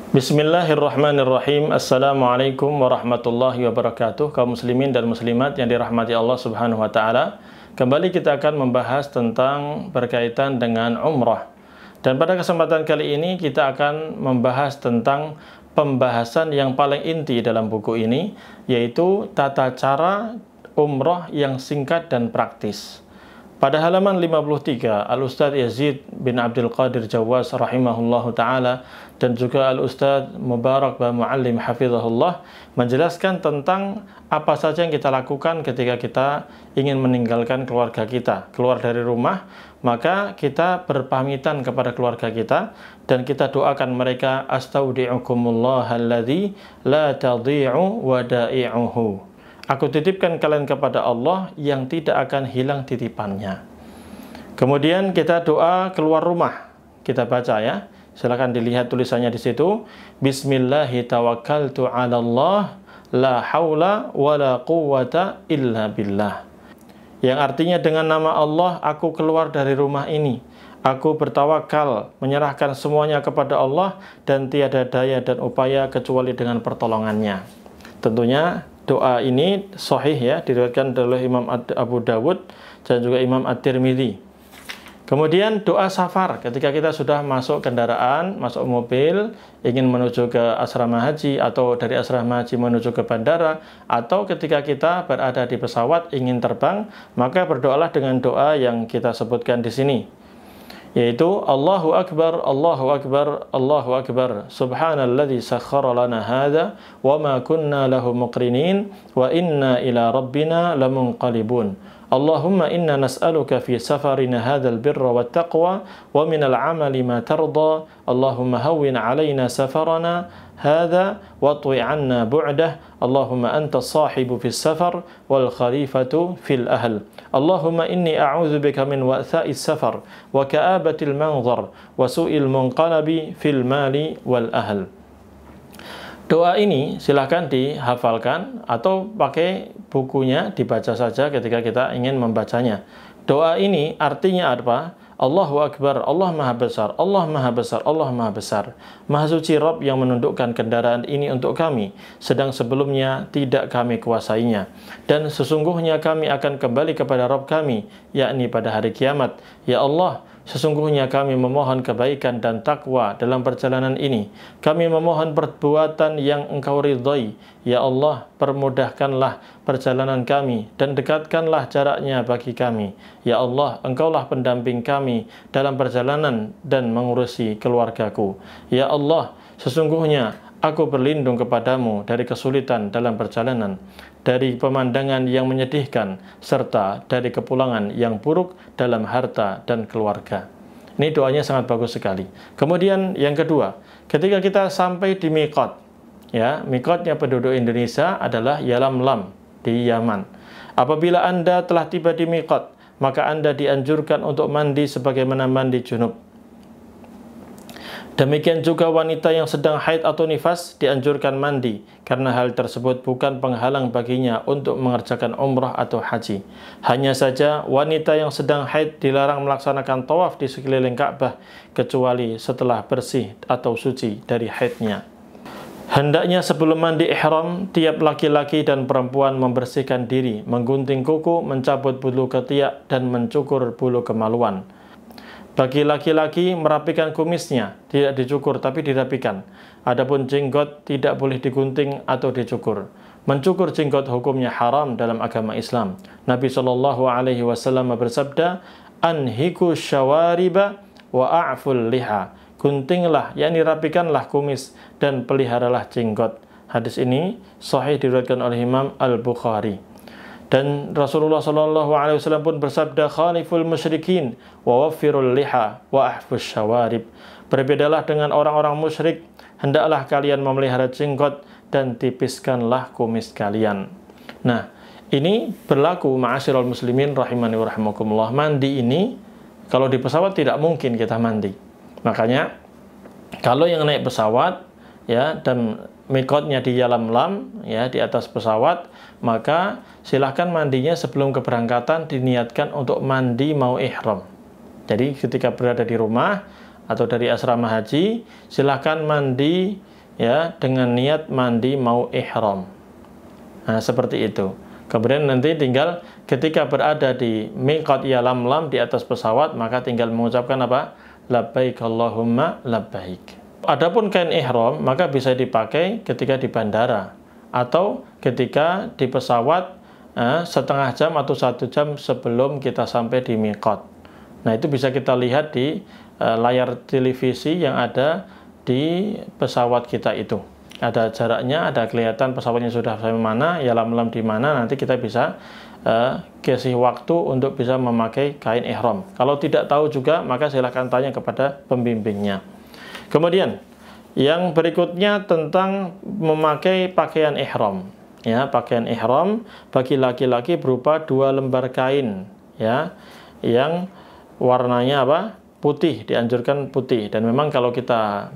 Bismillahirrahmanirrahim. Assalamualaikum warahmatullahi wabarakatuh. Kaum muslimin dan muslimat yang dirahmati Allah Subhanahu wa taala. Kembali kita akan membahas tentang berkaitan dengan umrah. Dan pada kesempatan kali ini kita akan membahas tentang pembahasan yang paling inti dalam buku ini, yaitu tata cara umrah yang singkat dan praktis. Pada halaman 53, Al-Ustadz Yazid bin Abdul Qadir Jawaz rahimahullahu ta'ala dan juga Al-Ustadz Mubarak bin Muallim hafizahullah menjelaskan tentang apa saja yang kita lakukan ketika kita ingin meninggalkan keluarga kita, keluar dari rumah, maka kita berpamitan kepada keluarga kita dan kita doakan mereka, astaudi'ukumullah alladzi la tadhi'u wada'i'uhu. Aku titipkan kalian kepada Allah yang tidak akan hilang titipannya. Kemudian kita doa keluar rumah. Kita baca ya. Silakan dilihat tulisannya di situ. Bismillahi tawakkaltu 'ala Allah la haula wala quwwata illa billah. Yang artinya dengan nama Allah aku keluar dari rumah ini. Aku bertawakal, menyerahkan semuanya kepada Allah dan tiada daya dan upaya kecuali dengan pertolongannya. Tentunya doa ini sahih ya, diriwayatkan oleh Imam Abu Dawud dan juga Imam At-Tirmidzi. Kemudian doa safar, ketika kita sudah masuk kendaraan, masuk mobil, ingin menuju ke asrama haji atau dari asrama haji menuju ke bandara, atau ketika kita berada di pesawat ingin terbang, maka berdoalah dengan doa yang kita sebutkan di sini, yaitu Allahu Akbar, Allahu Akbar, Allahu Akbar, Subhanalladzi sakhkhara lana hadza wa ma kunna lahu muqrinin wa inna ila rabbina lamunqalibun. Allahumma inna nas'aluka fi safarina hadzal birra wat taqwa wa minal amali ma tarda. Allahumma hawwin 'alaina safarana hadza wa tu'i 'anna bu'dah. Allahumma anta as-sahibu fis safar wal khalifatu fil ahl. Allahumma inni a'udzu bika min wa'tha'is safar wa ka'abatil manzar wa su'il munqalabi fil mali wal ahl. Doa ini silahkan dihafalkan atau pakai bukunya dibaca saja ketika kita ingin membacanya. Doa ini artinya apa? Allahu Akbar, Allah Maha Besar, Allah Maha Besar, Allah Maha Besar. Maha Suci Rabb yang menundukkan kendaraan ini untuk kami, sedang sebelumnya tidak kami kuasainya. Dan sesungguhnya kami akan kembali kepada Rabb kami, yakni pada hari kiamat. Ya Allah, sesungguhnya kami memohon kebaikan dan takwa dalam perjalanan ini. Kami memohon perbuatan yang Engkau ridhai. Ya Allah, permudahkanlah perjalanan kami dan dekatkanlah jaraknya bagi kami. Ya Allah, Engkaulah pendamping kami dalam perjalanan dan mengurusi keluargaku. Ya Allah, sesungguhnya aku berlindung kepadamu dari kesulitan dalam perjalanan, dari pemandangan yang menyedihkan, serta dari kepulangan yang buruk dalam harta dan keluarga. Ini doanya sangat bagus sekali. Kemudian yang kedua, ketika kita sampai di miqat, ya, miqatnya penduduk Indonesia adalah Yalamlam di Yaman. Apabila Anda telah tiba di miqat, maka Anda dianjurkan untuk mandi sebagaimana mandi junub. Demikian juga wanita yang sedang haid atau nifas dianjurkan mandi, karena hal tersebut bukan penghalang baginya untuk mengerjakan umrah atau haji. Hanya saja wanita yang sedang haid dilarang melaksanakan tawaf di sekeliling Ka'bah, kecuali setelah bersih atau suci dari haidnya. Hendaknya sebelum mandi ihram, tiap laki-laki dan perempuan membersihkan diri, menggunting kuku, mencabut bulu ketiak, dan mencukur bulu kemaluan. Bagi laki-laki merapikan kumisnya, tidak dicukur tapi dirapikan. Adapun jenggot tidak boleh digunting atau dicukur. Mencukur jenggot hukumnya haram dalam agama Islam. Nabi Shallallahu Alaihi Wasallam bersabda, "Anhiku syawariba wa a'ful liha." Guntinglah, yakni rapikanlah kumis dan peliharalah jenggot. Hadis ini sahih diriwayatkan oleh Imam Al-Bukhari. Dan Rasulullah SAW pun bersabda, khaliful musyrikin wa waffirul liha wa ahfus syawarib. Berbedalah dengan orang-orang musyrik, hendaklah kalian memelihara jenggot dan tipiskanlah kumis kalian. Nah, ini berlaku ma'asyiral muslimin rahimani wa rahimakumullah. Mandi ini kalau di pesawat tidak mungkin kita mandi. Makanya kalau yang naik pesawat ya dan miqatnya di Yalamlam ya di atas pesawat, maka silahkan mandinya sebelum keberangkatan diniatkan untuk mandi mau ihram. Jadi ketika berada di rumah atau dari asrama haji, silahkan mandi ya dengan niat mandi mau ihram. Nah, seperti itu. Kemudian nanti tinggal ketika berada di miqat Yalamlam di atas pesawat, maka tinggal mengucapkan apa? Labbaik Allahumma labbaik. Adapun kain ihram maka bisa dipakai ketika di bandara atau ketika di pesawat setengah jam atau 1 jam sebelum kita sampai di miqat. Nah, itu bisa kita lihat di layar televisi yang ada di pesawat kita itu. Ada jaraknya, ada kelihatan pesawatnya sudah sampai mana, Yalamlam di mana, nanti kita bisa kasih waktu untuk bisa memakai kain ihram. Kalau tidak tahu juga, maka silahkan tanya kepada pembimbingnya. Kemudian, yang berikutnya tentang memakai pakaian ihram. Ya, pakaian ihram bagi laki-laki berupa 2 lembar kain, ya, yang warnanya apa? Putih, dianjurkan putih. Dan memang kalau kita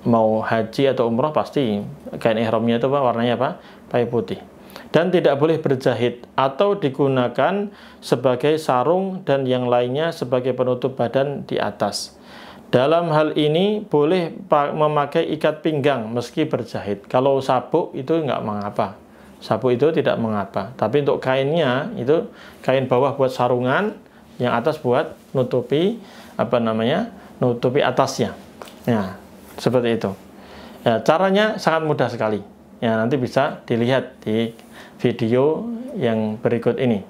mau haji atau umroh pasti kain ihramnya itu warnanya apa? Pakai putih. Dan tidak boleh berjahit atau digunakan sebagai sarung dan yang lainnya sebagai penutup badan di atas. Dalam hal ini boleh memakai ikat pinggang meski berjahit. Kalau sabuk itu nggak mengapa. Sabuk itu tidak mengapa. Tapi untuk kainnya itu kain bawah buat sarungan, yang atas buat nutupi nutupi atasnya. Ya, seperti itu. Ya, caranya sangat mudah sekali. Ya, nanti bisa dilihat di video yang berikut ini.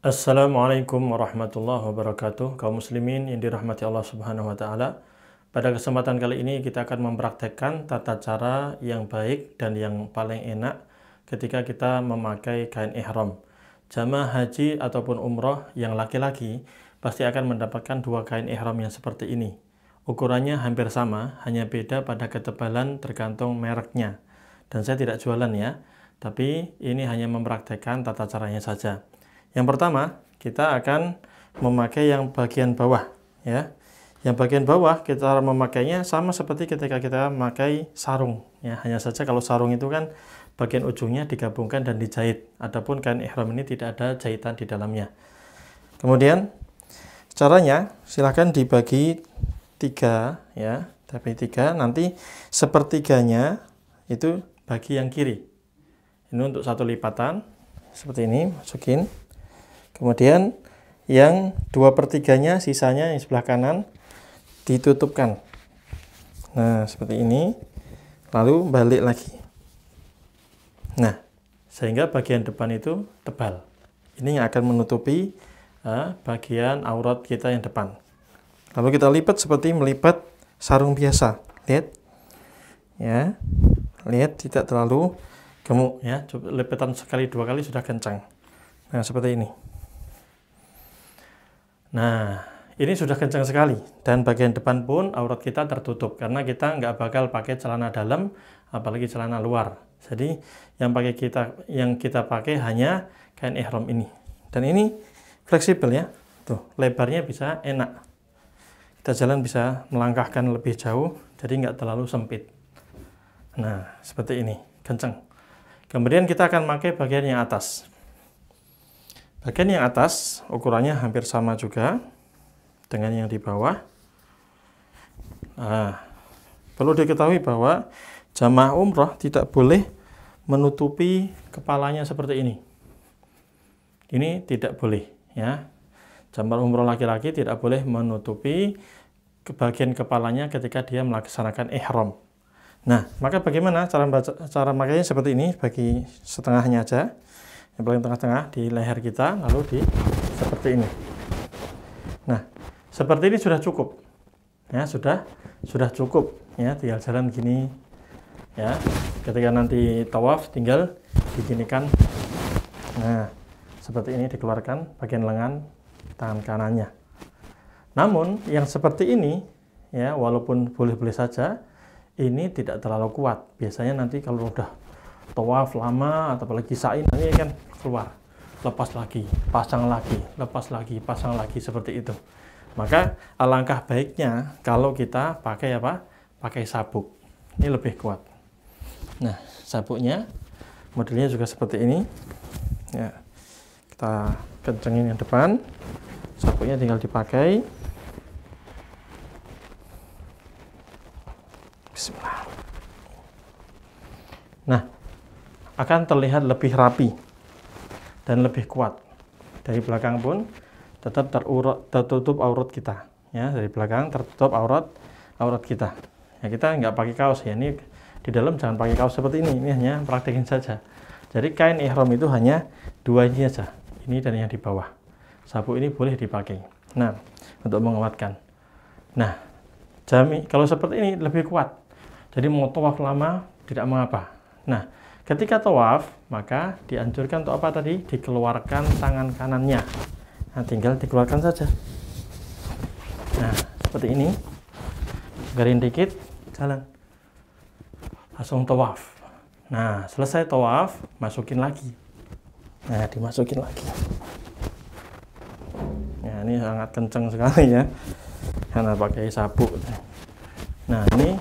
Assalamualaikum warahmatullahi wabarakatuh. Kaum muslimin yang dirahmati Allah Subhanahu wa taala. Pada kesempatan kali ini kita akan mempraktekkan tata cara yang baik dan yang paling enak ketika kita memakai kain ihram. Jamaah haji ataupun umroh yang laki-laki pasti akan mendapatkan 2 kain ihram yang seperti ini. Ukurannya hampir sama, hanya beda pada ketebalan tergantung mereknya. Dan saya tidak jualan ya, tapi ini hanya mempraktekkan tata caranya saja. Yang pertama, kita akan memakai yang bagian bawah, ya. Yang bagian bawah kita memakainya sama seperti ketika kita memakai sarung, ya. Hanya saja kalau sarung itu kan bagian ujungnya digabungkan dan dijahit. Adapun kain ihram ini tidak ada jahitan di dalamnya. Kemudian caranya silahkan dibagi 3, ya, tapi 3. Nanti sepertiganya itu bagi yang kiri. Ini untuk 1 lipatan seperti ini, masukin. Kemudian yang 2/3-nya sisanya yang sebelah kanan ditutupkan. Nah, seperti ini. Lalu balik lagi. Nah, sehingga bagian depan itu tebal. Ini yang akan menutupi bagian aurat kita yang depan. Lalu kita lipat seperti melipat sarung biasa. Lihat, ya, lihat tidak terlalu gemuk, ya. Coba lipatan sekali 2 kali sudah kencang. Nah, seperti ini. Nah, ini sudah kencang sekali. Dan bagian depan pun aurat kita tertutup karena kita nggak bakal pakai celana dalam, apalagi celana luar. Jadi yang kita pakai hanya kain ihram ini. Dan ini fleksibel ya. Tuh, lebarnya bisa enak. Kita jalan bisa melangkahkan lebih jauh, jadi nggak terlalu sempit. Nah, seperti ini, kencang. Kemudian kita akan pakai bagian yang atas. Bagian yang atas ukurannya hampir sama juga dengan yang di bawah. Nah, perlu diketahui bahwa jamaah umroh tidak boleh menutupi kepalanya seperti ini. Ini tidak boleh, ya. Jamaah umroh laki-laki tidak boleh menutupi bagian kepalanya ketika dia melaksanakan ihram. Nah, maka bagaimana cara makanya seperti ini, bagi setengahnya aja, yang paling tengah-tengah di leher kita, lalu seperti ini. Nah, seperti ini sudah cukup, ya, sudah cukup, ya, tinggal jalan gini, ya. Ketika nanti tawaf tinggal diginikan. Nah, seperti ini dikeluarkan bagian lengan tangan kanannya. Namun yang seperti ini, ya, walaupun boleh-boleh saja, ini tidak terlalu kuat. Biasanya nanti kalau udah tawaf lama atau apalagi sa'i, nanti kan keluar, lepas lagi, pasang lagi, lepas lagi, pasang lagi, seperti itu. Maka alangkah baiknya kalau kita pakai apa? Pakai sabuk. Ini lebih kuat. Nah, sabuknya modelnya juga seperti ini. Ya, kita kencengin yang depan. Sabuknya tinggal dipakai. akan terlihat lebih rapi dan lebih kuat. Dari belakang pun tetap tertutup aurat kita, ya, dari belakang tertutup aurat kita. Ya, kita nggak pakai kaos ya, ini di dalam jangan pakai kaos seperti ini hanya praktekin saja. Jadi kain ihram itu hanya dua ini saja, ini dan yang di bawah. Sabuk ini boleh dipakai. Nah, untuk menguatkan. Nah, kalau seperti ini lebih kuat. Jadi mau tawaf lama tidak mengapa. Nah, ketika tawaf maka dianjurkan untuk apa tadi? Dikeluarkan tangan kanannya. Nah, tinggal dikeluarkan saja. Nah, seperti ini. Garing dikit, jalan. Langsung tawaf. Nah, selesai tawaf, masukin lagi. Nah, dimasukin lagi. Nah, ini sangat kencang sekali ya. Karena pakai sabuk. Nah, ini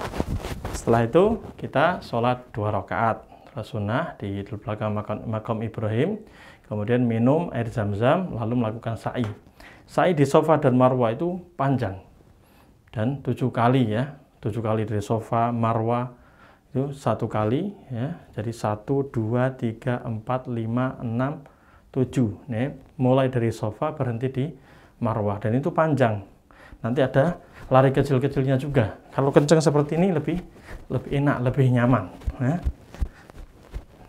setelah itu kita sholat 2 rakaat sunnah di belakang makam Ibrahim, kemudian minum air zam-zam, lalu melakukan sa'i. Sa'i di Safa dan Marwah itu panjang dan 7 kali ya, 7 kali dari Safa Marwah itu 1 kali ya. Jadi 1, 2, 3, 4, 5, 6, 7 nih, mulai dari Safa berhenti di Marwah, dan itu panjang. Nanti ada lari kecil-kecilnya juga. Kalau kencang seperti ini lebih enak, lebih nyaman ya.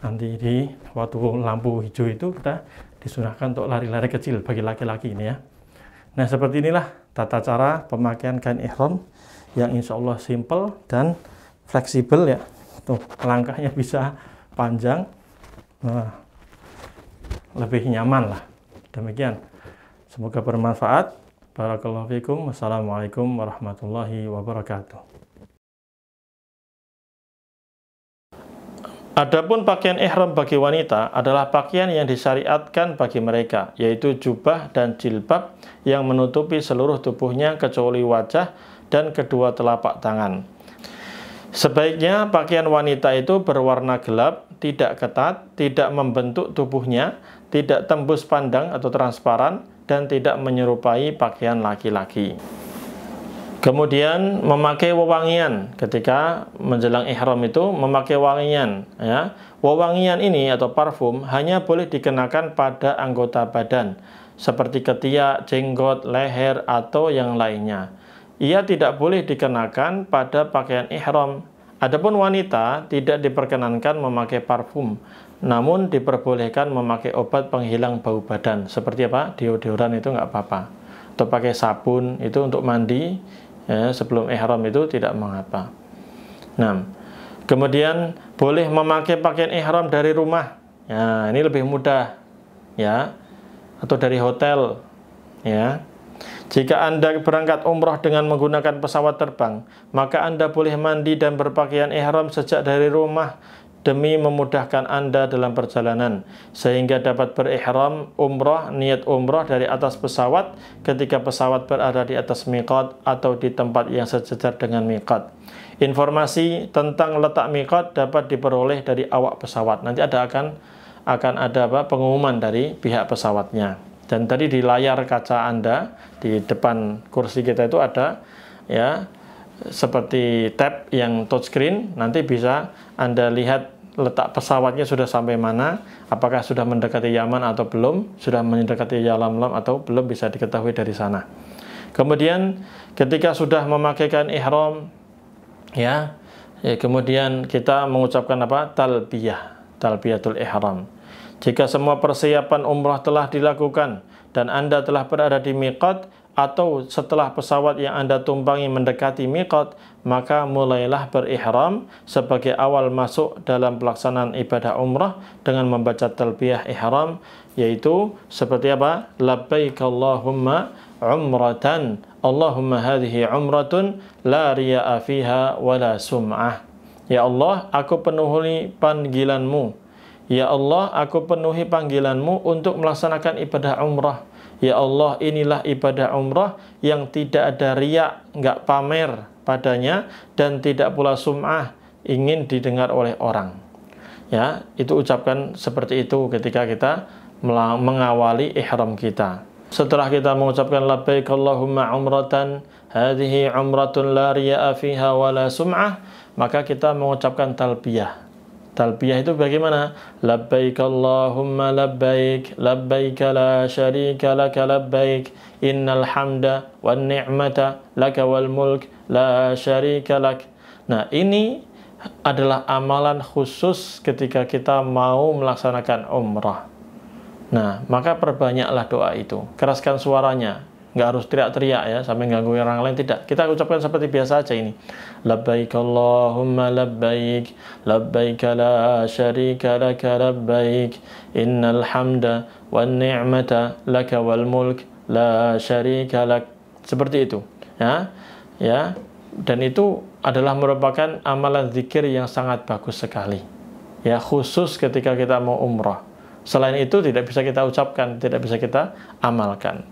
Nanti di waktu lampu hijau itu kita disunahkan untuk lari-lari kecil bagi laki-laki ini ya. Nah, seperti inilah tata cara pemakaian kain ihram yang insya Allah simple dan fleksibel ya. Tuh, langkahnya bisa panjang, nah, lebih nyaman lah. Demikian. Semoga bermanfaat. Barakallahu fikum. Wassalamualaikum warahmatullahi wabarakatuh. Adapun pakaian ihram bagi wanita adalah pakaian yang disyariatkan bagi mereka, yaitu jubah dan jilbab yang menutupi seluruh tubuhnya kecuali wajah dan kedua telapak tangan. Sebaiknya pakaian wanita itu berwarna gelap, tidak ketat, tidak membentuk tubuhnya, tidak tembus pandang atau transparan, dan tidak menyerupai pakaian laki-laki. Kemudian memakai wewangian ketika menjelang ihram itu memakai wangian ya. Wewangian ini atau parfum hanya boleh dikenakan pada anggota badan seperti ketiak, jenggot, leher atau yang lainnya. Ia tidak boleh dikenakan pada pakaian ihram. Adapun wanita tidak diperkenankan memakai parfum, namun diperbolehkan memakai obat penghilang bau badan seperti apa? Deodoran itu nggak apa-apa. Atau pakai sabun itu untuk mandi ya, sebelum ihram itu tidak mengapa. Nah, kemudian boleh memakai pakaian ihram dari rumah. Ya, ini lebih mudah ya. Atau dari hotel ya. Jika Anda berangkat umrah dengan menggunakan pesawat terbang, maka Anda boleh mandi dan berpakaian ihram sejak dari rumah demi memudahkan Anda dalam perjalanan, sehingga dapat berihram umrah, niat umrah dari atas pesawat ketika pesawat berada di atas miqat atau di tempat yang sejajar dengan miqat. Informasi tentang letak miqat dapat diperoleh dari awak pesawat. Nanti akan ada pengumuman dari pihak pesawatnya. Dan tadi di layar kaca Anda di depan kursi kita itu ada ya seperti tab yang touchscreen. Nanti bisa Anda lihat letak pesawatnya sudah sampai mana, apakah sudah mendekati Yaman atau belum, sudah mendekati Yalamlam atau belum, bisa diketahui dari sana. Kemudian ketika sudah memakaikan ihram ya, kemudian kita mengucapkan apa? Talbiyatul ihram. Jika semua persiapan umrah telah dilakukan dan Anda telah berada di miqat atau setelah pesawat yang Anda tumpangi mendekati miqat, maka mulailah berihram sebagai awal masuk dalam pelaksanaan ibadah umrah dengan membaca talbiyah ihram, yaitu seperti apa? Labbaik Allahumma umratan, Allahumma hadhihi umratun la riya'a fiha wala sum'ah. Ya Allah, aku penuhi panggilanmu. Ya Allah, aku penuhi panggilanmu untuk melaksanakan ibadah umrah. Ya Allah, inilah ibadah umrah yang tidak ada riya, nggak pamer padanya, dan tidak pula sum'ah, ingin didengar oleh orang. Ya, itu ucapkan seperti itu ketika kita mengawali ihram kita. Setelah kita mengucapkan labbaik Allahumma umratan, hadhihi umratun la riya'a fiha wala sum'ah, maka kita mengucapkan talbiyah. Talbiyah itu bagaimana? Labbaik Allahumma labbaik, labbaik la syarika laka labbaik, innal hamda wan ni'mata laka wal mulk la syarika lak. Nah, ini adalah amalan khusus ketika kita mau melaksanakan umrah. Nah, maka perbanyaklah doa itu. Keraskan suaranya. Nggak harus teriak-teriak ya, sampai ganggu orang lain, tidak. Kita ucapkan seperti biasa aja ini. Labbaik Allahumma labbaik, labbaik la syarika laka labbaik, innal hamda wan ni'mata laka wal mulk la syarika lak. Seperti itu, ya. Ya. Dan itu adalah merupakan amalan zikir yang sangat bagus sekali. Ya, khusus ketika kita mau umrah. Selain itu tidak bisa kita ucapkan, tidak bisa kita amalkan.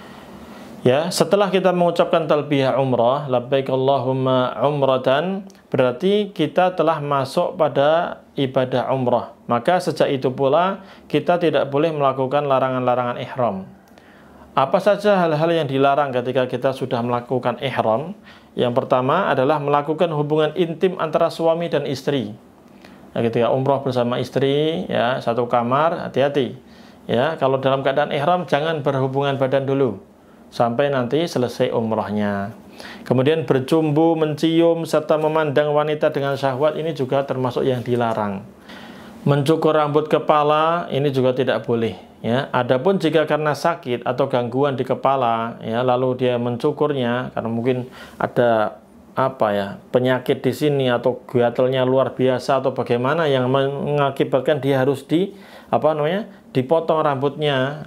Ya, setelah kita mengucapkan talbiyah umrah, labbaik Allahumma umratan, berarti kita telah masuk pada ibadah umrah. Maka sejak itu pula kita tidak boleh melakukan larangan-larangan ihram. Apa saja hal-hal yang dilarang ketika kita sudah melakukan ihram? Yang pertama adalah melakukan hubungan intim antara suami dan istri. Nah, ketika umrah bersama istri, ya, satu kamar, hati-hati. Ya, kalau dalam keadaan ihram jangan berhubungan badan dulu sampai nanti selesai umrahnya. Kemudian bercumbu, mencium, serta memandang wanita dengan syahwat, ini juga termasuk yang dilarang. Mencukur rambut kepala, ini juga tidak boleh. Ya, adapun jika karena sakit atau gangguan di kepala, ya, lalu dia mencukurnya karena mungkin ada penyakit di sini atau gatalnya luar biasa atau bagaimana yang mengakibatkan dia harus dipotong rambutnya,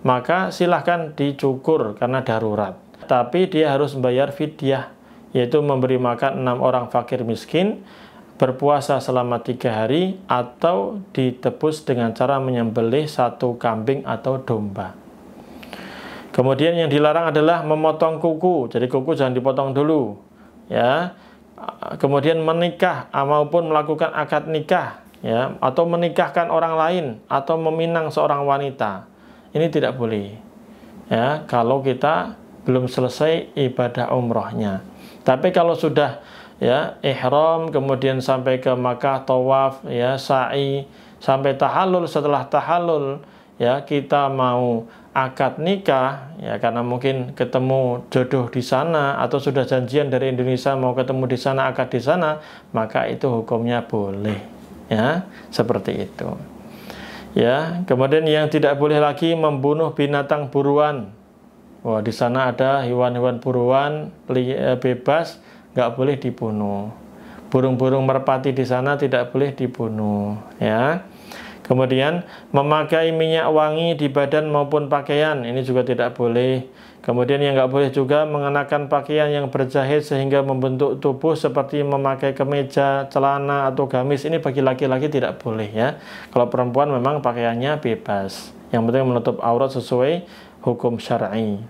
maka silahkan dicukur karena darurat. Tapi dia harus membayar fidyah, yaitu memberi makan 6 orang fakir miskin, berpuasa selama 3 hari, atau ditebus dengan cara menyembelih 1 kambing atau domba. Kemudian yang dilarang adalah memotong kuku, jadi kuku jangan dipotong dulu. Ya. Kemudian menikah maupun melakukan akad nikah, ya, atau menikahkan orang lain atau meminang seorang wanita, ini tidak boleh, ya, kalau kita belum selesai ibadah umrohnya. Tapi kalau sudah, ya, ihram, kemudian sampai ke Makkah, tawaf, ya, sa'i, sampai tahallul, setelah tahallul, ya, kita mau akad nikah, ya, karena mungkin ketemu jodoh di sana atau sudah janjian dari Indonesia mau ketemu di sana, akad di sana, maka itu hukumnya boleh. Ya, seperti itu. Ya, kemudian yang tidak boleh lagi membunuh binatang buruan. Wah, di sana ada hewan-hewan buruan bebas, nggak boleh dibunuh. Burung-burung merpati di sana tidak boleh dibunuh. Ya. Kemudian memakai minyak wangi di badan maupun pakaian, ini juga tidak boleh. Kemudian yang nggak boleh juga mengenakan pakaian yang berjahit sehingga membentuk tubuh seperti memakai kemeja, celana, atau gamis. Ini bagi laki-laki tidak boleh, ya. Kalau perempuan memang pakaiannya bebas. Yang penting menutup aurat sesuai hukum syar'i.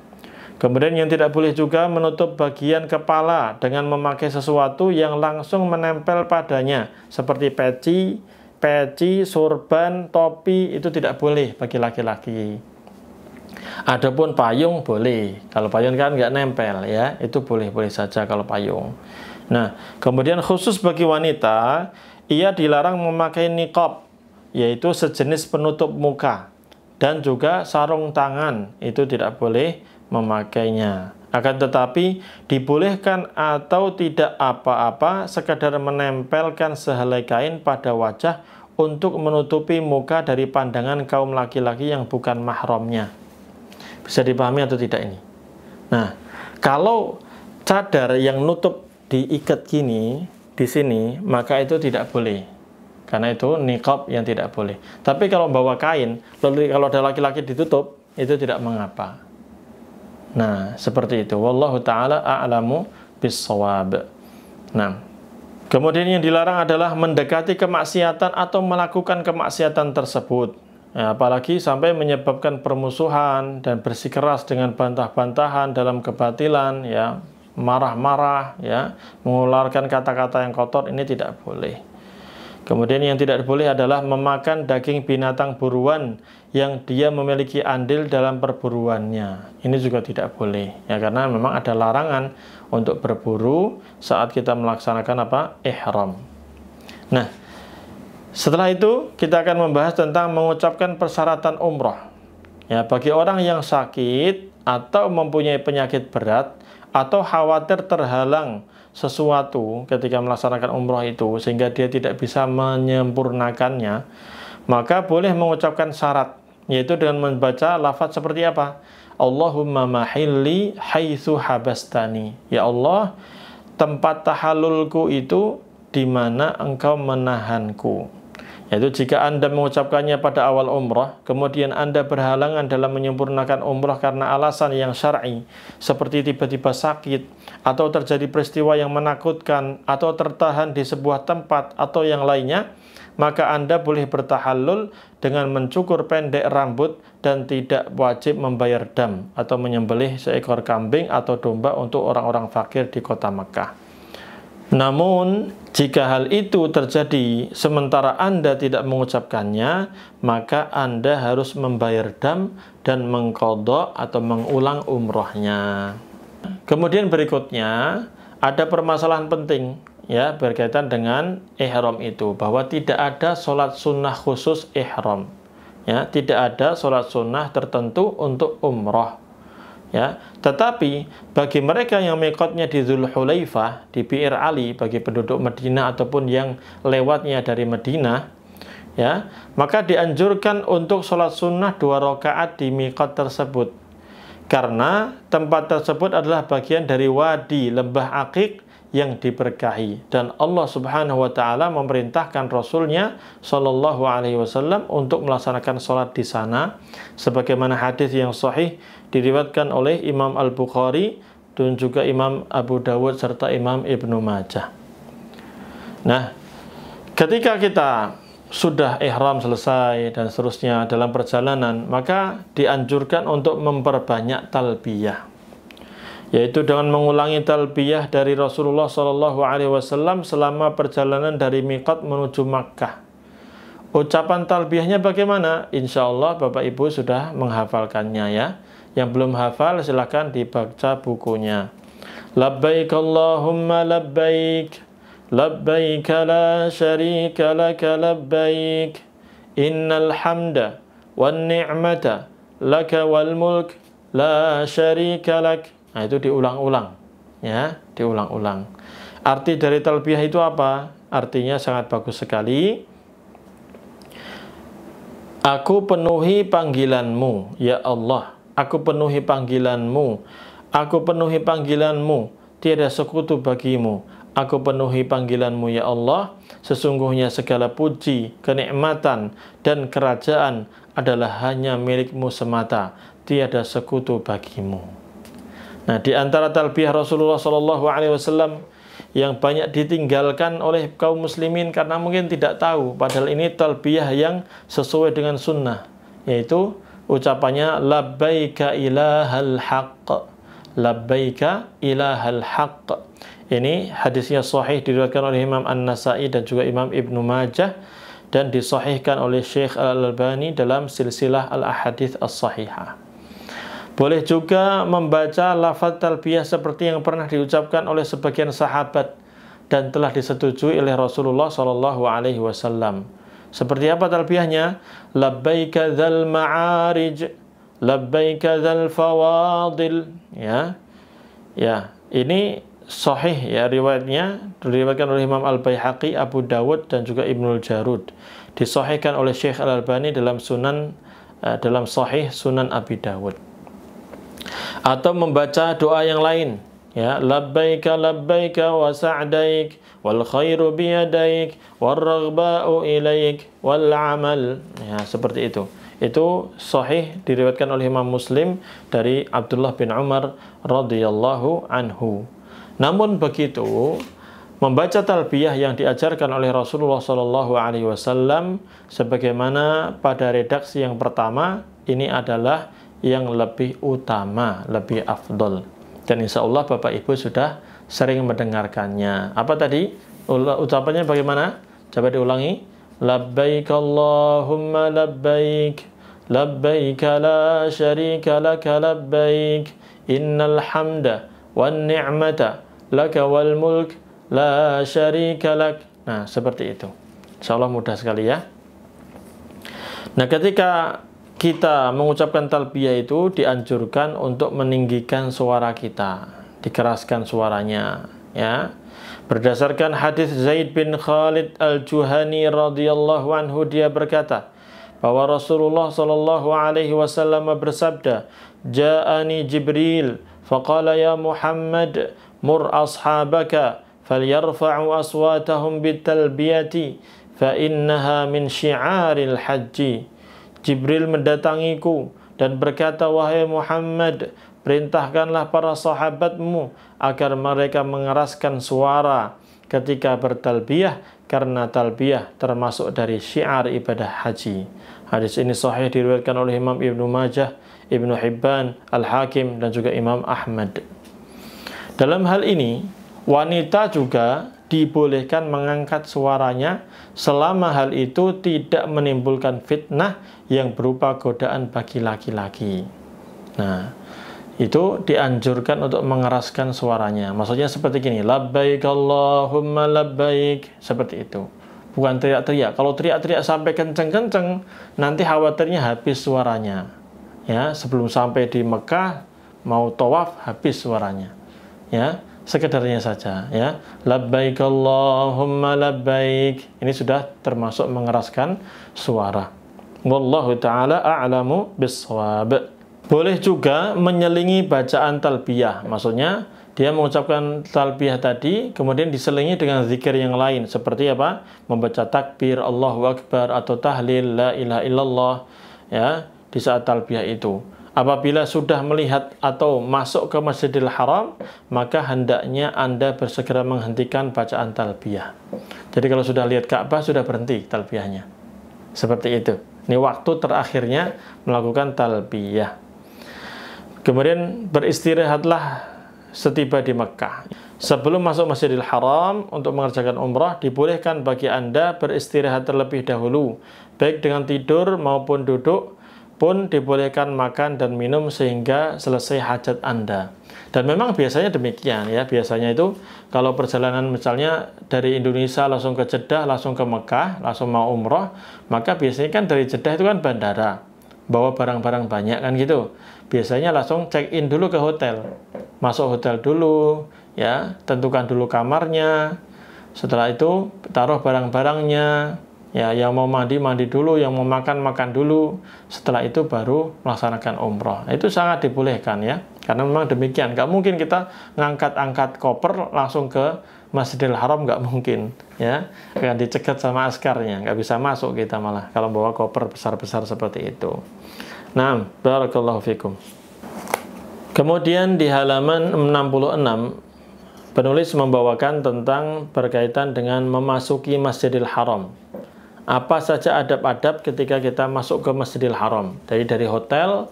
Kemudian yang tidak boleh juga menutup bagian kepala dengan memakai sesuatu yang langsung menempel padanya, seperti peci, sorban, topi, itu tidak boleh bagi laki-laki. Adapun payung boleh. Kalau payung kan nggak nempel, ya, itu boleh-boleh saja kalau payung. Nah, kemudian khusus bagi wanita, ia dilarang memakai niqab, yaitu sejenis penutup muka, dan juga sarung tangan, itu tidak boleh memakainya. Akan tetapi dibolehkan atau tidak apa-apa sekadar menempelkan sehelai kain pada wajah untuk menutupi muka dari pandangan kaum laki-laki yang bukan mahramnya. Bisa dipahami atau tidak ini? Nah, kalau cadar yang nutup diikat gini di sini, maka itu tidak boleh. Karena itu niqab yang tidak boleh. Tapi kalau bawa kain, lalu kalau ada laki-laki ditutup, itu tidak mengapa. Nah, seperti itu. Wallahu ta'ala a'lamu bis-shawab. Nah, kemudian yang dilarang adalah mendekati kemaksiatan atau melakukan kemaksiatan tersebut. Ya, apalagi sampai menyebabkan permusuhan dan bersikeras dengan bantah-bantahan dalam kebatilan, ya, marah-marah, ya, mengeluarkan kata-kata yang kotor, ini tidak boleh. Kemudian yang tidak boleh adalah memakan daging binatang buruan yang dia memiliki andil dalam perburuannya. Ini juga tidak boleh, ya, karena memang ada larangan untuk berburu saat kita melaksanakan ihram. Nah, Setelah itu kita akan membahas tentang mengucapkan persyaratan umroh. Ya, bagi orang yang sakit atau mempunyai penyakit berat atau khawatir terhalang sesuatu ketika melaksanakan umroh itu sehingga dia tidak bisa menyempurnakannya, maka boleh mengucapkan syarat, yaitu dengan membaca lafaz seperti apa? Allahumma mahilli haitsu habastani. Ya Allah, tempat tahallulku itu di mana engkau menahanku. Yaitu jika Anda mengucapkannya pada awal umrah, kemudian Anda berhalangan dalam menyempurnakan umrah karena alasan yang syar'i, seperti tiba-tiba sakit, atau terjadi peristiwa yang menakutkan, atau tertahan di sebuah tempat, atau yang lainnya, maka Anda boleh bertahallul dengan mencukur pendek rambut dan tidak wajib membayar dam atau menyembelih seekor kambing atau domba untuk orang-orang fakir di kota Makkah. Namun, jika hal itu terjadi sementara Anda tidak mengucapkannya, maka Anda harus membayar dam dan mengqadha atau mengulang umrohnya. Kemudian berikutnya, ada permasalahan penting ya berkaitan dengan ihram itu, bahwa tidak ada sholat sunnah khusus ihram. Ya, tidak ada sholat sunnah tertentu untuk umroh. Ya, tetapi bagi mereka yang miqatnya di Dzulhulaifah, di Bi'r Ali, bagi penduduk Madinah ataupun yang lewatnya dari Madinah, ya, maka dianjurkan untuk sholat sunnah 2 rakaat di miqat tersebut, karena tempat tersebut adalah bagian dari wadi lembah Aqiq yang diberkahi, dan Allah Subhanahu wa taala memerintahkan Rasulnya Shallallahu alaihi wasallam untuk melaksanakan sholat di sana, sebagaimana hadis yang sahih diriwayatkan oleh Imam Al-Bukhari dan juga Imam Abu Dawud serta Imam Ibnu Majah. Nah, ketika kita sudah ihram selesai dan seterusnya dalam perjalanan, maka dianjurkan untuk memperbanyak talbiyah, yaitu dengan mengulangi talbiyah dari Rasulullah SAW selama perjalanan dari miqat menuju Makkah. Ucapan talbiyahnya bagaimana? Insya Allah Bapak Ibu sudah menghafalkannya ya. Yang belum hafal silahkan dibaca bukunya. Labbaik Allahumma labbaik, labbaik la syarika laka labbaik, innal hamda wan ni'mata laka wal mulk la syarika lak. Nah, itu diulang-ulang ya, diulang-ulang. Arti dari talbiyah itu apa? Artinya sangat bagus sekali. Aku penuhi panggilanmu ya Allah, aku penuhi panggilanmu, aku penuhi panggilanmu, tiada sekutu bagimu. Aku penuhi panggilanmu ya Allah, sesungguhnya segala puji, kenikmatan dan kerajaan adalah hanya milikmu semata, tiada sekutu bagimu. Nah, di antara talbiyah Rasulullah SAW yang banyak ditinggalkan oleh kaum muslimin karena mungkin tidak tahu, padahal ini talbiyah yang sesuai dengan sunnah, yaitu ucapannya labbaika ilahal haqq, labbaika ilahal haqq. Ini hadisnya sahih diriwayatkan oleh Imam An-Nasa'i dan juga Imam Ibnu Majah dan disahihkan oleh Syekh Al-Albani dalam silsilah Al-Ahadits As-Sahihah. Boleh juga membaca lafaz talbiyah seperti yang pernah diucapkan oleh sebagian sahabat dan telah disetujui oleh Rasulullah SAW. Seperti apa talbiyahnya? Labbaika dzal ma'arij, labbaika dzal fawadil. Ya, ini sahih ya riwayatnya, diriwayatkan oleh Imam Al-Baihaqi, Abu Dawud dan juga Ibnul Jarud. Disahihkan oleh Syekh Al-Albani dalam sahih Sunan Abi Dawud. Atau membaca doa yang lain ya, labbaika labbaika wa sa'daik wal khairu biyadaik wal raghba'u ilaik wal amal, ya seperti itu. Itu sahih diriwayatkan oleh Imam Muslim dari Abdullah bin Umar radhiyallahu anhu. Namun begitu, membaca talbiyah yang diajarkan oleh Rasulullah SAW sebagaimana pada redaksi yang pertama, ini adalah yang lebih utama, lebih afdol. Dan insya Allah Bapak Ibu sudah sering mendengarkannya. Apa tadi? Ucapannya bagaimana? Coba diulangi. Labbaik Allahumma labbaik, labbaik la syarika laka labbaik, innal hamda wan ni'mata laka wal mulk la syarika lak. Nah, seperti itu. Insya Allah mudah sekali ya. Nah, ketika kita mengucapkan talbiyah itu dianjurkan untuk meninggikan suara kita, dikeraskan suaranya ya. Berdasarkan hadis Zaid bin Khalid Al-Juhani radhiyallahu anhu, dia berkata bahwa Rasulullah sallallahu alaihi wasallam bersabda, "Ja'ani Jibril faqala ya Muhammad mur ashabaka falyarfa'u aswatahum bitalbiyati fa innaha min syi'aril haji." Jibril mendatangiku dan berkata, "Wahai Muhammad, perintahkanlah para sahabatmu agar mereka mengeraskan suara ketika bertalbiyah, karena talbiyah termasuk dari syiar ibadah haji." Hadis ini sahih, diriwayatkan oleh Imam Ibnu Majah, Ibnu Hibban, Al-Hakim, dan juga Imam Ahmad. Dalam hal ini, wanita juga dibolehkan mengangkat suaranya selama hal itu tidak menimbulkan fitnah yang berupa godaan bagi laki-laki. Nah, itu dianjurkan untuk mengeraskan suaranya. Maksudnya seperti gini, labbaik Allahumma labbaik, seperti itu. Bukan teriak-teriak. Kalau teriak-teriak sampai kenceng-kenceng, nanti khawatirnya habis suaranya. Ya, sebelum sampai di Mekah mau tawaf habis suaranya. Ya, sekedarnya saja ya. Labbaik Allahumma labbaik. Ini sudah termasuk mengeraskan suara. Wallahu taala a'lamu bissawab. Boleh juga menyelingi bacaan talbiyah. Maksudnya dia mengucapkan talbiyah tadi kemudian diselingi dengan zikir yang lain, seperti apa? Membaca takbir Allahu Akbar atau tahlil la ilaha illallah ya di saat talbiyah itu. Apabila sudah melihat atau masuk ke Masjidil Haram, maka hendaknya Anda bersegera menghentikan bacaan talbiyah. Jadi kalau sudah lihat Ka'bah, sudah berhenti talbiyahnya. Seperti itu. Ini waktu terakhirnya melakukan talbiyah. Kemudian beristirahatlah setiba di Mekkah. Sebelum masuk Masjidil Haram untuk mengerjakan umrah, dibolehkan bagi Anda beristirahat terlebih dahulu, baik dengan tidur maupun duduk, pun dibolehkan makan dan minum sehingga selesai hajat Anda. Dan memang biasanya demikian ya. Biasanya itu kalau perjalanan misalnya dari Indonesia langsung ke Jeddah, langsung ke Mekah, langsung mau umrah, maka biasanya kan dari Jeddah itu kan bandara, bawa barang-barang banyak kan gitu. Biasanya langsung check in dulu ke hotel, masuk hotel dulu ya, tentukan dulu kamarnya. Setelah itu taruh barang-barangnya. Ya, yang mau mandi dulu, yang mau makan dulu. Setelah itu baru melaksanakan umrah. Nah, itu sangat dibolehkan ya, karena memang demikian. Gak mungkin kita ngangkat-angkat koper langsung ke Masjidil Haram, gak mungkin ya. Akan dicegat sama askarnya, gak bisa masuk kita malah kalau bawa koper besar-besar seperti itu. Nah, barakallahu fikum. Kemudian di halaman 66 penulis membawakan tentang berkaitan dengan memasuki Masjidil Haram. Apa saja adab-adab ketika kita masuk ke Masjidil Haram. Dari hotel,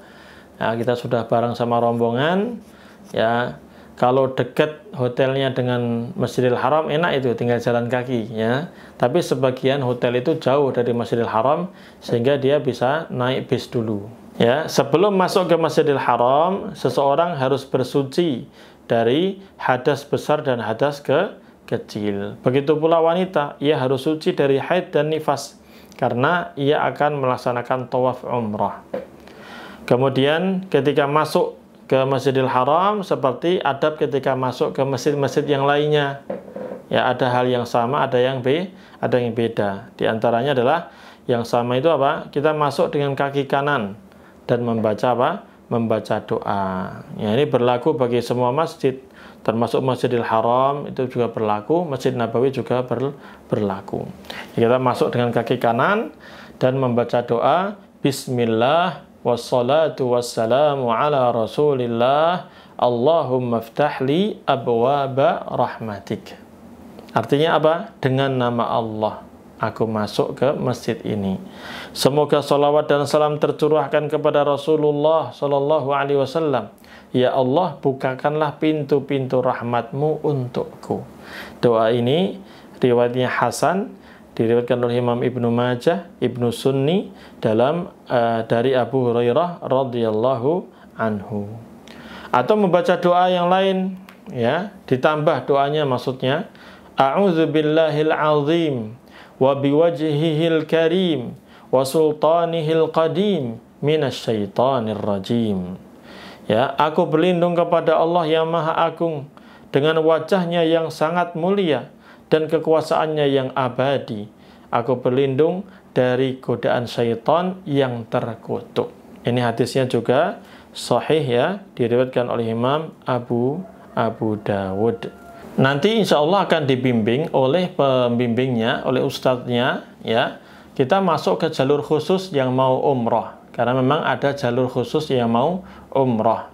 ya, kita sudah bareng sama rombongan. Ya, kalau dekat hotelnya dengan Masjidil Haram enak itu, tinggal jalan kaki. Ya. Tapi sebagian hotel itu jauh dari Masjidil Haram sehingga dia bisa naik bis dulu. Ya, sebelum masuk ke Masjidil Haram, seseorang harus bersuci dari hadas besar dan hadas kecil. Begitu pula wanita, ia harus suci dari haid dan nifas karena ia akan melaksanakan tawaf umrah. Kemudian ketika masuk ke Masjidil Haram, seperti adab ketika masuk ke masjid-masjid yang lainnya. Ya, ada hal yang sama, ada yang beda. Di antaranya adalah yang sama itu apa? Kita masuk dengan kaki kanan dan membaca apa? Membaca doa. Ya, ini berlaku bagi semua masjid, termasuk Masjidil Haram itu juga berlaku, Masjid Nabawi juga berlaku. Kita masuk dengan kaki kanan dan membaca doa Bismillah wassalatu wassalamu ala rasulillah Allahumma ftahli abwaba rahmatik. Artinya apa? Dengan nama Allah aku masuk ke masjid ini. Semoga salawat dan salam tercurahkan kepada Rasulullah Sallallahu Alaihi Wasallam. Ya Allah, bukakanlah pintu-pintu rahmatmu untukku. Doa ini riwayatnya Hasan, diriwayatkan oleh Imam Ibnu Majah, Ibnu Sunni dari Abu Hurairah radhiyallahu anhu. Atau membaca doa yang lain, ya, ditambah doanya maksudnya. A'udzubillahil azim wa biwajhihil karim wa sultanihil qadim minasyaitonir rajim. Ya, aku berlindung kepada Allah yang Maha Agung dengan wajahnya yang sangat mulia dan kekuasaannya yang abadi. Aku berlindung dari godaan syaitan yang terkutuk. Ini hadisnya juga sahih ya, diriwayatkan oleh Imam Abu Dawud. Nanti insya Allah akan dibimbing oleh pembimbingnya, oleh ustadznya ya. Kita masuk ke jalur khusus yang mau umroh, karena memang ada jalur khusus yang mau umroh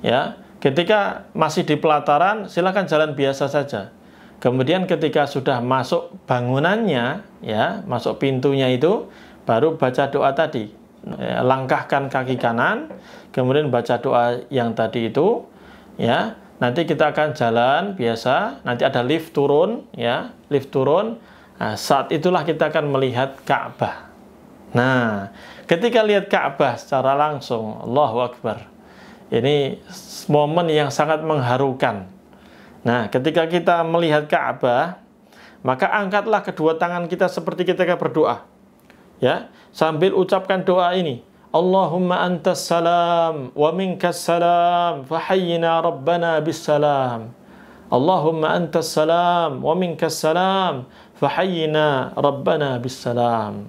ya. Ketika masih di pelataran silakan jalan biasa saja. Kemudian ketika sudah masuk bangunannya ya, masuk pintunya itu baru baca doa tadi. Ya, langkahkan kaki kanan, kemudian baca doa yang tadi itu ya. Nanti kita akan jalan biasa, nanti ada lift turun ya, lift turun. Nah, saat itulah kita akan melihat Ka'bah. Nah, ketika lihat Ka'bah secara langsung, Allahu Akbar. Ini momen yang sangat mengharukan. Nah, ketika kita melihat Ka'bah, maka angkatlah kedua tangan kita seperti kita berdoa. Ya, sambil ucapkan doa ini. Allahumma antas salam wa minkas salam fahayyina rabbana bis salam. Allahumma antas salam wa minkas salam fahayyina rabbana bis salam.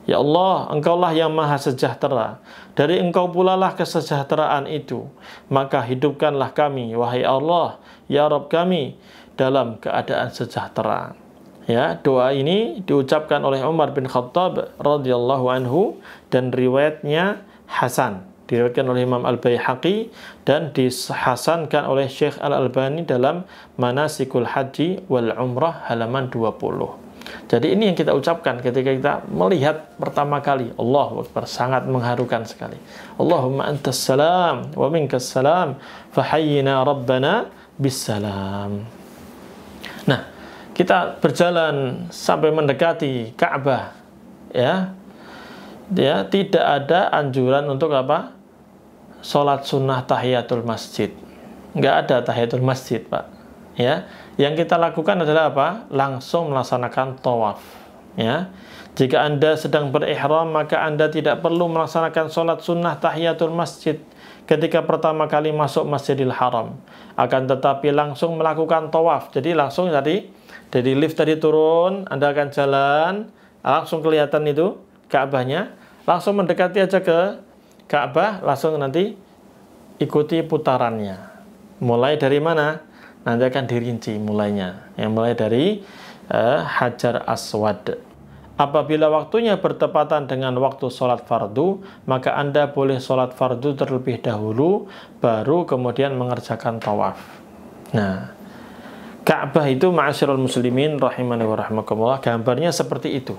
Ya Allah, Engkaulah yang maha sejahtera. Dari Engkau pula lah kesejahteraan itu. Maka hidupkanlah kami, wahai Allah, ya Rabb kami, dalam keadaan sejahtera. Ya, doa ini diucapkan oleh Umar bin Khattab radhiyallahu anhu dan riwayatnya hasan. Diriwayatkan oleh Imam Al-Baihaqi dan dihasankan oleh Syekh Al-Albani dalam Manasikul Haji wal Umrah halaman 20. Jadi ini yang kita ucapkan ketika kita melihat pertama kali. Allahu Akbar, sangat mengharukan sekali. Allahumma antas salam wa minkas salam fahayyina rabbana bis salam. Nah, kita berjalan sampai mendekati Ka'bah ya. Ya, tidak ada anjuran untuk apa? Salat sunnah tahiyatul masjid. Enggak ada tahiyatul masjid, Pak. Ya. Yang kita lakukan adalah apa? Langsung melaksanakan tawaf. Ya. Jika Anda sedang berihram, maka Anda tidak perlu melaksanakan salat sunnah tahiyatul masjid ketika pertama kali masuk Masjidil Haram. Akan tetapi langsung melakukan tawaf. Jadi langsung tadi dari lift tadi turun, Anda akan jalan, langsung kelihatan itu Ka'bahnya, langsung mendekati aja ke Ka'bah, langsung nanti ikuti putarannya. Mulai dari mana? Nanti akan dirinci mulainya. Yang mulai dari Hajar Aswad. Apabila waktunya bertepatan dengan waktu sholat fardu, maka Anda boleh sholat fardu terlebih dahulu, baru kemudian mengerjakan tawaf. Nah, Ka'bah itu ma'asyiral muslimin rahimani wa rahimakumullah, gambarnya seperti itu.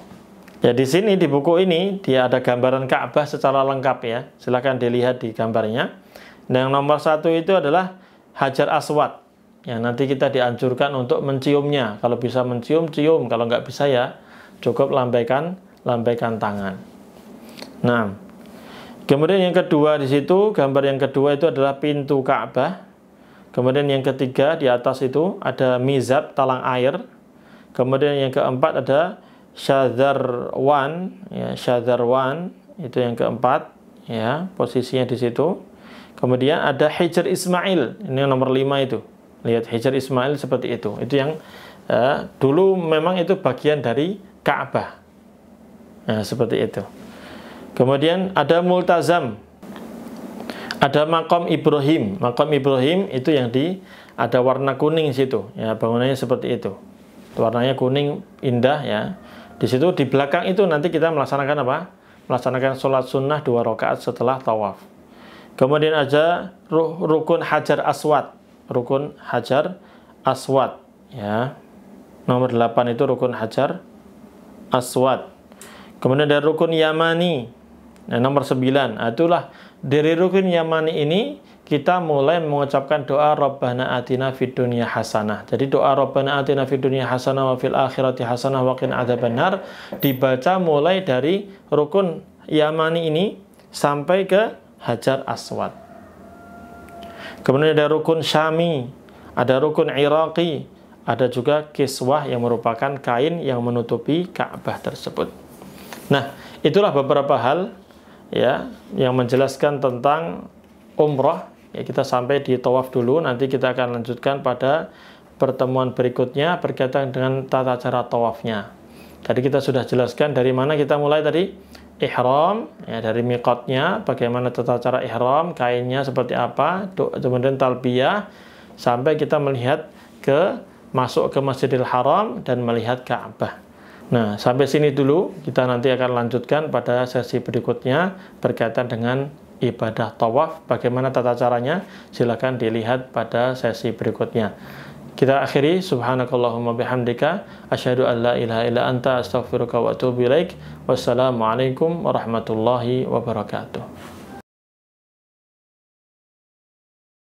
Ya, di sini di buku ini dia ada gambaran Ka'bah secara lengkap ya. Silakan dilihat di gambarnya. Dan yang nomor 1 itu adalah Hajar Aswad. Ya, nanti kita dianjurkan untuk menciumnya. Kalau bisa mencium, cium. Kalau nggak bisa ya cukup lambaikan tangan. Nah, kemudian yang kedua di situ, gambar yang kedua itu adalah pintu Ka'bah. Kemudian yang ketiga di atas itu ada mizab, talang air. Kemudian yang keempat ada syadzarwan, ya, syadzarwan itu yang keempat, ya, posisinya di situ. Kemudian ada Hijr Ismail, ini yang nomor 5 itu. Lihat Hijr Ismail seperti itu. Itu yang dulu memang itu bagian dari Ka'bah. Nah, seperti itu. Kemudian ada Multazam. Ada Maqam Ibrahim. Maqam Ibrahim itu yang ada warna kuning situ. Ya, bangunannya seperti itu. Warnanya kuning indah ya. Di situ di belakang itu nanti kita melaksanakan apa? Melaksanakan sholat sunnah 2 rakaat setelah tawaf. Kemudian ada rukun Hajar Aswad. Rukun Hajar Aswad ya. Nomor 8 itu rukun Hajar Aswad. Kemudian ada rukun Yamani. Nah, nomor 9. Itulah dari rukun Yamani ini kita mulai mengucapkan doa Rabbana atina fid dunya hasanah. Jadi doa Rabbana atina fid dunya hasanah wa fil akhirati hasanah wa qina adzabannar dibaca mulai dari rukun Yamani ini sampai ke Hajar Aswad. Kemudian ada rukun Syami, ada rukun Iraqi, ada juga kiswah yang merupakan kain yang menutupi Ka'bah tersebut. Nah, itulah beberapa hal ya yang menjelaskan tentang umrah. Ya, kita sampai di tawaf dulu, nanti kita akan lanjutkan pada pertemuan berikutnya berkaitan dengan tata cara tawafnya. Tadi kita sudah jelaskan dari mana kita mulai tadi, ihram, ya, dari miqatnya, bagaimana tata cara ihram, kainnya seperti apa, kemudian talbiyah, sampai kita melihat masuk ke Masjidil Haram dan melihat Ka'bah. Nah, sampai sini dulu, kita nanti akan lanjutkan pada sesi berikutnya berkaitan dengan ibadah tawaf, bagaimana tata caranya, silakan dilihat pada sesi berikutnya. Kita akhiri, subhanakallahumma bihamdika, asyhadu an la ilaha illa anta, astaghfiruka wa atubu ilaik. Wassalamualaikum warahmatullahi wabarakatuh.